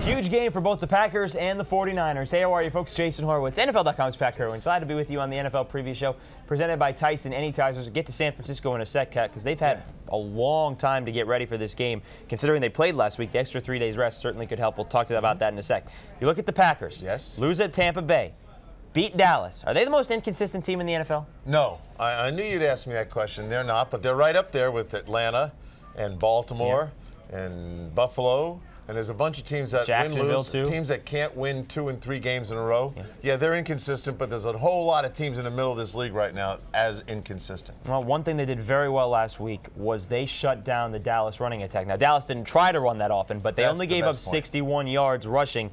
Huge game for both the Packers and the 49ers. Hey, how are you, folks? Jason Horowitz, NFL.com's Pat Kerwin. Glad to be with you on the NFL Preview Show, presented by Tyson Anytizers. Get to San Francisco in a sec, Kat, because they've had a long time to get ready for this game. Considering they played last week, the extra 3 days rest certainly could help. We'll talk to you about that in a sec. You look at the Packers. Yes. Lose at Tampa Bay. Beat Dallas. Are they the most inconsistent team in the NFL? No. I knew you'd ask me that question. They're not, but they're right up there with Atlanta and Baltimore and Buffalo. And there's a bunch of teams that win-lose, teams that can't win 2 and 3 games in a row. Yeah, they're inconsistent, but there's a whole lot of teams in the middle of this league right now as inconsistent. Well, one thing they did very well last week was they shut down the Dallas running attack. Now, Dallas didn't try to run that often, but they only gave up 61 yards rushing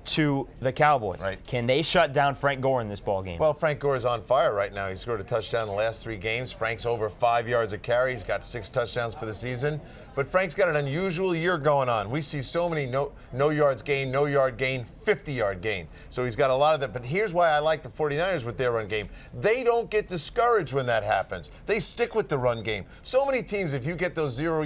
to the Cowboys. Right. Can they shut down Frank Gore in this ball game? Well, Frank Gore is on fire right now. He scored a touchdown in the last 3 games. Frank's over 5 yards a carry. He's got 6 touchdowns for the season. But Frank's got an unusual year going on. We see so many no yards gain, no yard gain, 50-yard gain. So he's got a lot of that. But here's why I like the 49ers with their run game. They don't get discouraged when that happens. They stick with the run game. So many teams, if you get those 0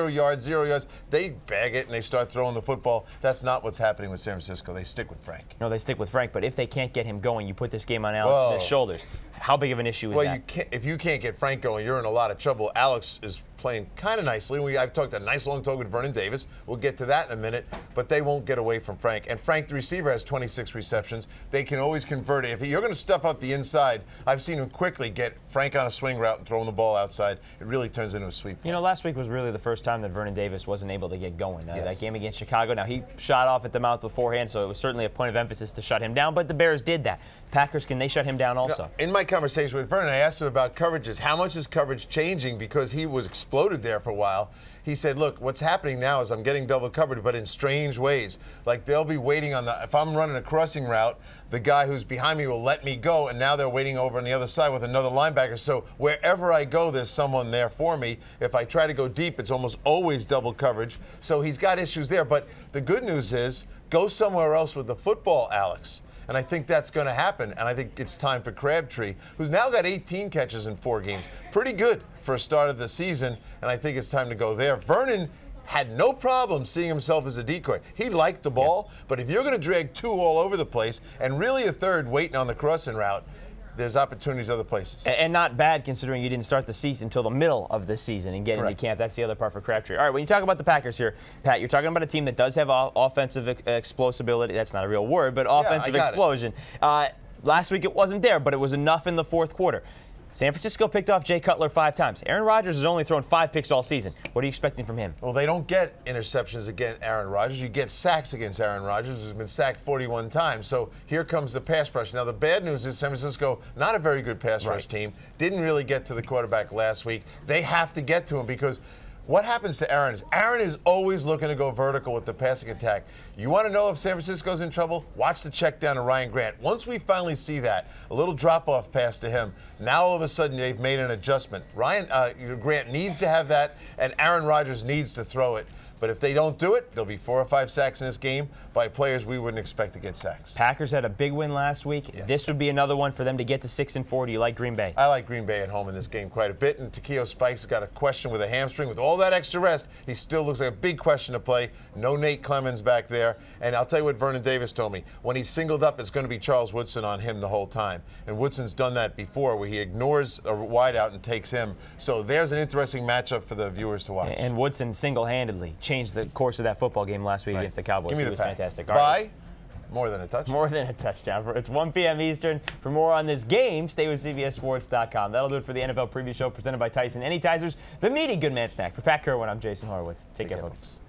yards, they bag it and they start throwing the football. That's not what's happening with San Francisco. They stick with Frank. No, they stick with Frank, but if they can't get him going, you put this game on Alex Smith's shoulders. How big of an issue is that? If you can't get Frank going, you're in a lot of trouble. Alex is playing kind of nicely. I've talked a nice long talk with Vernon Davis. We'll get to that in a minute, but they won't get away from Frank. And Frank, the receiver, has 26 receptions. They can always convert it. If you're going to stuff up the inside, I've seen him quickly get Frank on a swing route and throwing the ball outside. It really turns into a sweep. You know, last week was really the first time that Vernon Davis wasn't able to get going. That game against Chicago. Now, he shot off at the mouth beforehand, so it was certainly a point of emphasis to shut him down, but the Bears did that. Packers, can they shut him down also? You know, in my conversation with Vernon, I asked him about coverages. How much is coverage changing? Because he was exploded there for a while. He said, look, what's happening now is I'm getting double covered, but in strange ways. Like they'll be waiting on if I'm running a crossing route, the guy who's behind me will let me go, and now they're waiting over on the other side with another linebacker. So wherever I go, there's someone there for me. If I try to go deep, it's almost always double coverage. So he's got issues there. But the good news is, go somewhere else with the football, Alex. And I think that's going to happen. And I think it's time for Crabtree, who's now got 18 catches in 4 games. Pretty good for a start of the season. And I think it's time to go there. Vernon had no problem seeing himself as a decoy. He liked the ball. But if you're going to drag 2 all over the place and really a third waiting on the crossing route, there's opportunities other places. And not bad considering you didn't start the season until the middle of the season and get into camp. That's the other part for Crabtree. All right, when you talk about the Packers here, Pat, you're talking about a team that does have offensive explosibility. That's not a real word, but offensive explosion. Last week it wasn't there, but it was enough in the 4th quarter. San Francisco picked off Jay Cutler 5 times. Aaron Rodgers has only thrown 5 picks all season. What are you expecting from him? Well, they don't get interceptions against Aaron Rodgers. You get sacks against Aaron Rodgers, who's been sacked 41 times. So here comes the pass rush. Now, the bad news is San Francisco, not a very good pass rush team, didn't really get to the quarterback last week. They have to get to him because what happens to Aaron is always looking to go vertical with the passing attack. You want to know if San Francisco's in trouble? Watch the check down to Ryan Grant. Once we finally see that, a little drop-off pass to him, now all of a sudden they've made an adjustment. Grant needs to have that, and Aaron Rodgers needs to throw it. But if they don't do it, there'll be 4 or 5 sacks in this game by players we wouldn't expect to get sacks. Packers had a big win last week. Yes. This would be another one for them to get to 6-4. Do you like Green Bay? I like Green Bay at home in this game quite a bit. And Takeo Spikes has got a question with a hamstring. With all that extra rest, he still looks like a big question to play. No Nate Clemens back there. And I'll tell you what Vernon Davis told me. When he's singled up, it's going to be Charles Woodson on him the whole time. And Woodson's done that before, where he ignores a wideout and takes him. So there's an interesting matchup for the viewers to watch. And Woodson single-handedly changed the course of that football game last week against the Cowboys. Give me it was fantastic. Bye. More than a touchdown. More than a touchdown. It's 1 p.m. Eastern. For more on this game, stay with CBSSports.com. That'll do it for the NFL Preview Show presented by Tyson Anytizers, the meaty good man snack. For Pat Kerwin, I'm Jason Horowitz. Take care, folks.